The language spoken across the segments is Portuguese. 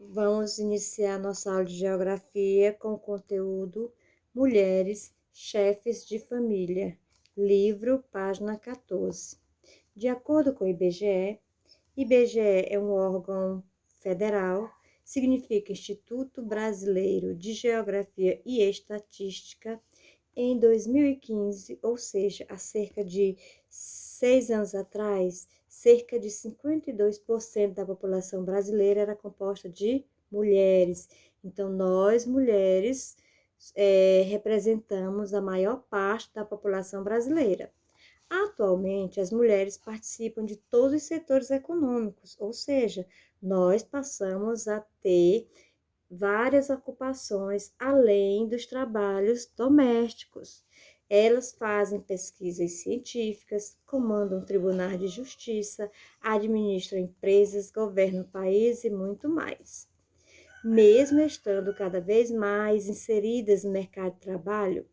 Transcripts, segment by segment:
Vamos iniciar nossa aula de geografia com o conteúdo Mulheres, Chefes de Família, livro, página 14. De acordo com o IBGE é um órgão federal, significa Instituto Brasileiro de Geografia e Estatística. Em 2015, ou seja, há cerca de 6 anos atrás, cerca de 52% da população brasileira era composta de mulheres. Então, nós, mulheres, representamos a maior parte da população brasileira. Atualmente, as mulheres participam de todos os setores econômicos, ou seja, nós passamos a ter várias ocupações além dos trabalhos domésticos. Elas fazem pesquisas científicas, comandam tribunais de justiça, administram empresas, governam o país e muito mais. Mesmo estando cada vez mais inseridas no mercado de trabalho,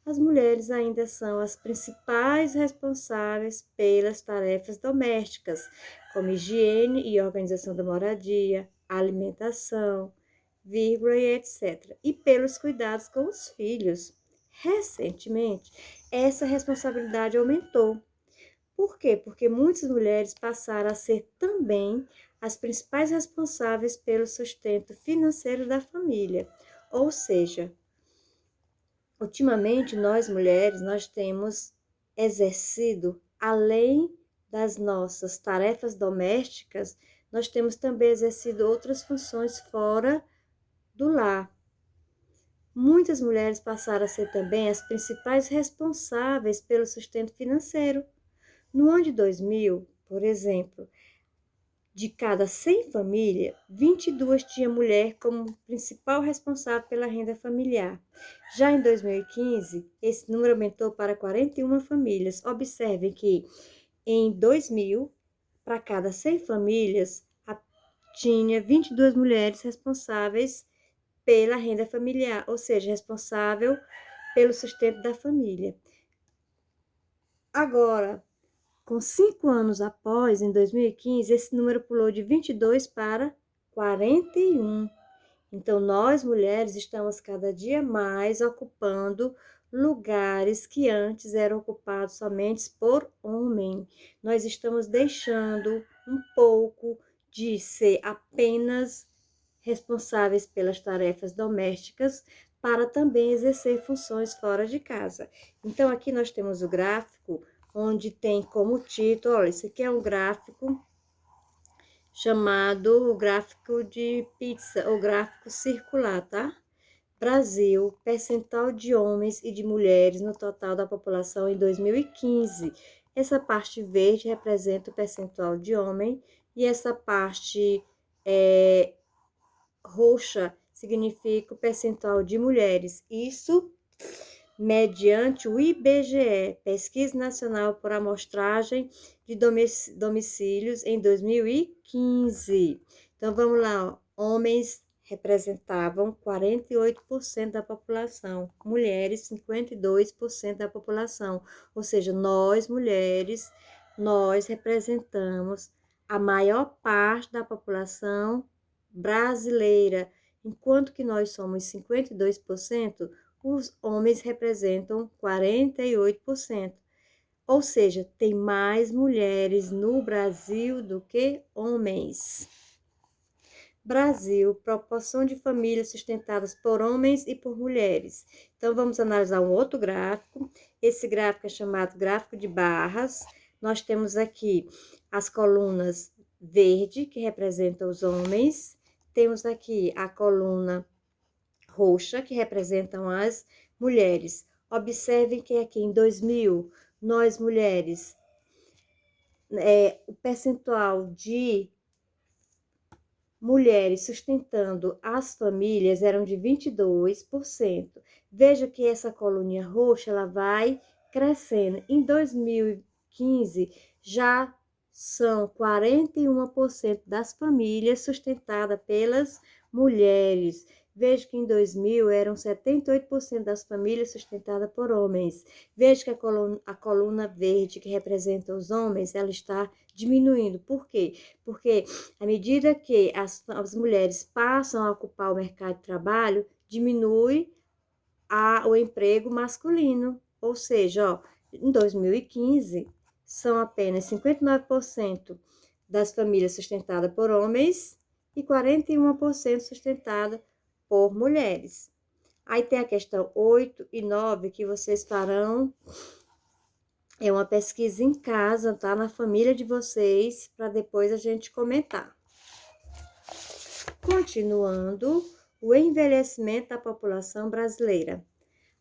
as mulheres ainda são as principais responsáveis pelas tarefas domésticas, como higiene e organização da moradia, alimentação, vírgula e etc. E pelos cuidados com os filhos. Recentemente, essa responsabilidade aumentou. Por quê? Porque muitas mulheres passaram a ser também as principais responsáveis pelo sustento financeiro da família. Ou seja, ultimamente nós mulheres, nós temos exercido, além das nossas tarefas domésticas, nós temos também exercido outras funções fora do lar. Muitas mulheres passaram a ser também as principais responsáveis pelo sustento financeiro. No ano de 2000, por exemplo, de cada 100 famílias, 22 tinha mulher como principal responsável pela renda familiar. Já em 2015, esse número aumentou para 41 famílias. Observem que em 2000, para cada 100 famílias, tinha 22 mulheres responsáveis pela renda familiar, ou seja, responsável pelo sustento da família. Agora, com 5 anos após, em 2015, esse número pulou de 22 para 41. Então, nós mulheres estamos cada dia mais ocupando lugares que antes eram ocupados somente por homem. Nós estamos deixando um pouco de ser apenas responsáveis pelas tarefas domésticas para também exercer funções fora de casa. Então, aqui nós temos o gráfico onde tem como título, olha, esse aqui é um gráfico chamado o gráfico de pizza, ou gráfico circular, tá? Brasil, percentual de homens e de mulheres no total da população em 2015. Essa parte verde representa o percentual de homem e essa parte roxa significa o percentual de mulheres. Isso mediante o IBGE, Pesquisa Nacional por Amostragem de Domicílios, em 2015. Então, vamos lá, ó. Homens representavam 48% da população, mulheres 52% da população. Ou seja, nós, mulheres, nós representamos a maior parte da população brasileira, enquanto que nós somos 52%, os homens representam 48%. Ou seja, tem mais mulheres no Brasil do que homens. Brasil, proporção de famílias sustentadas por homens e por mulheres. Então, vamos analisar um outro gráfico. Esse gráfico é chamado gráfico de barras. Nós temos aqui as colunas verde, que representam os homens. Temos aqui a coluna roxa, que representam as mulheres. Observem que aqui em 2000, nós mulheres, o percentual de mulheres sustentando as famílias eram de 22%. Veja que essa coluninha roxa, ela vai crescendo. Em 2015, já são 41% das famílias sustentadas pelas mulheres. Veja que em 2000 eram 78% das famílias sustentadas por homens. Veja que a coluna verde que representa os homens, ela está diminuindo. Por quê? Porque à medida que as mulheres passam a ocupar o mercado de trabalho, diminui o emprego masculino. Ou seja, ó, em 2015, são apenas 59% das famílias sustentadas por homens e 41% sustentadas por mulheres. Aí tem a questão 8 e 9 que vocês farão. É uma pesquisa em casa, tá? Na família de vocês, para depois a gente comentar. Continuando, o envelhecimento da população brasileira.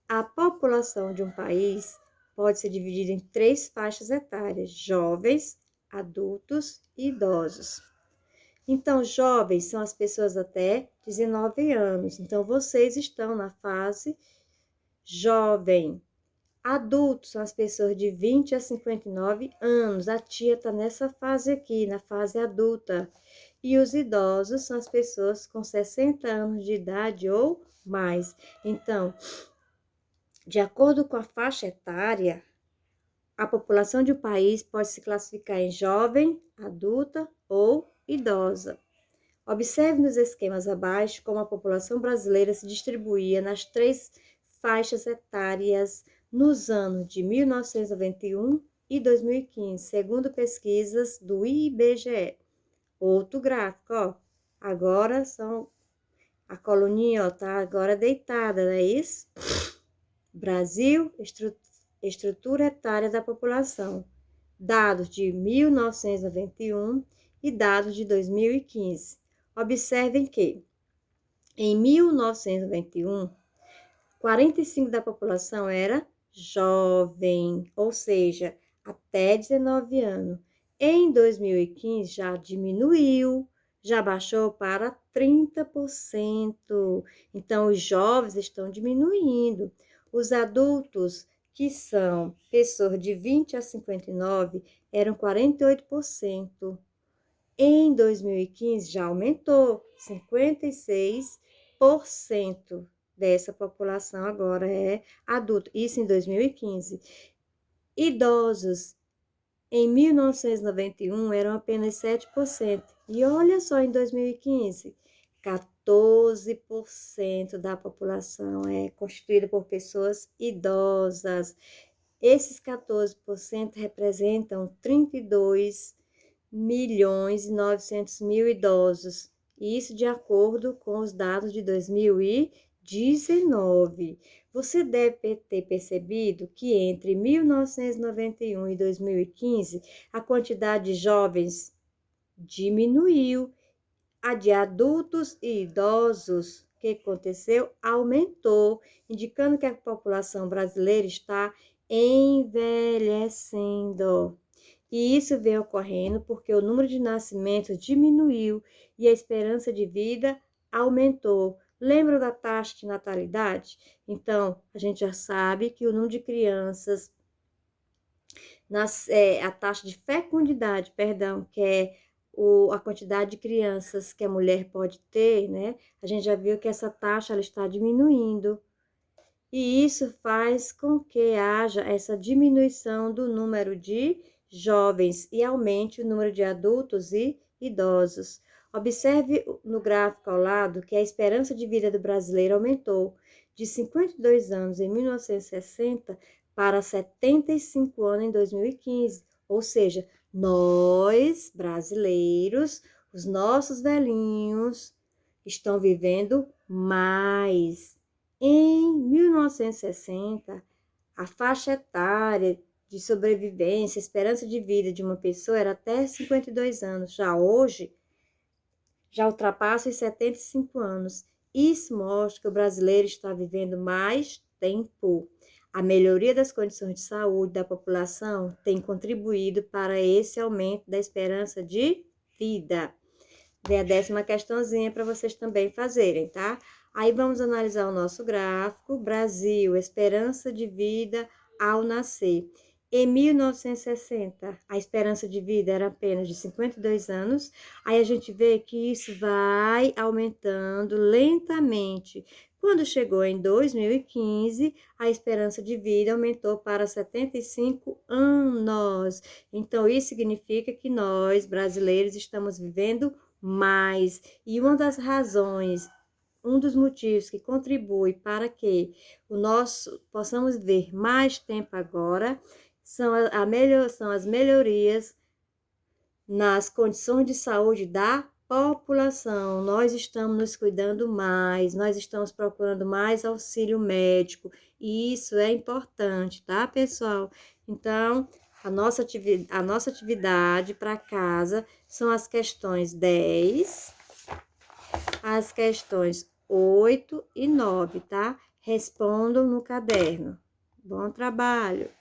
A população de um país pode ser dividida em 3 faixas etárias: jovens, adultos e idosos. Então, jovens são as pessoas até 19 anos. Então, vocês estão na fase jovem. Adultos são as pessoas de 20 a 59 anos. A tia está nessa fase aqui, na fase adulta. E os idosos são as pessoas com 60 anos de idade ou mais. Então, de acordo com a faixa etária, a população de um país pode se classificar em jovem, adulta ou idosa. Observe nos esquemas abaixo como a população brasileira se distribuía nas 3 faixas etárias nos anos de 1991 e 2015, segundo pesquisas do IBGE. Outro gráfico, ó. Agora são a coluninha, ó, tá agora deitada, não é isso? Brasil, estrutura etária da população. Dados de 1991 e dados de 2015. Observem que, em 1991, 45% da população era jovem, ou seja, até 19 anos. Em 2015, já diminuiu, já baixou para 30%. Então, os jovens estão diminuindo. Os adultos, que são pessoas de 20 a 59, eram 48%. Em 2015 já aumentou, 56% dessa população agora é adulto, isso em 2015. Idosos, em 1991 eram apenas 7%, e olha só em 2015, 14% da população é constituída por pessoas idosas. Esses 14% representam 32.900.000 idosos, isso de acordo com os dados de 2019. Você deve ter percebido que entre 1991 e 2015, a quantidade de jovens diminuiu, a de adultos e idosos, o que aconteceu? Aumentou, indicando que a população brasileira está envelhecendo. E isso vem ocorrendo porque o número de nascimentos diminuiu e a esperança de vida aumentou. Lembra da taxa de natalidade? Então, a gente já sabe que o número de crianças, a taxa de fecundidade, perdão, que é a quantidade de crianças que a mulher pode ter, né? A gente já viu que essa taxa ela está diminuindo. E isso faz com que haja essa diminuição do número de jovens e aumente o número de adultos e idosos. Observe no gráfico ao lado que a esperança de vida do brasileiro aumentou de 52 anos em 1960 para 75 anos em 2015. Ou seja, nós, brasileiros, os nossos velhinhos, estão vivendo mais. Em 1960, a faixa etária de sobrevivência, esperança de vida de uma pessoa era até 52 anos. Já hoje, já ultrapassa os 75 anos. Isso mostra que o brasileiro está vivendo mais tempo. A melhoria das condições de saúde da população tem contribuído para esse aumento da esperança de vida. Vem a 10ª questãozinha para vocês também fazerem, tá? Aí vamos analisar o nosso gráfico. Brasil, esperança de vida ao nascer. Em 1960, a esperança de vida era apenas de 52 anos. Aí a gente vê que isso vai aumentando lentamente. Quando chegou em 2015, a esperança de vida aumentou para 75 anos. Então, isso significa que nós, brasileiros, estamos vivendo mais. E uma das razões, um dos motivos que contribui para que o nosso possamos ver mais tempo agora são as melhorias nas condições de saúde da população. Nós estamos nos cuidando mais, nós estamos procurando mais auxílio médico, e isso é importante, tá, pessoal? Então, a nossa atividade para casa são as questões 10, as questões 8 e 9, tá? Respondam no caderno. Bom trabalho!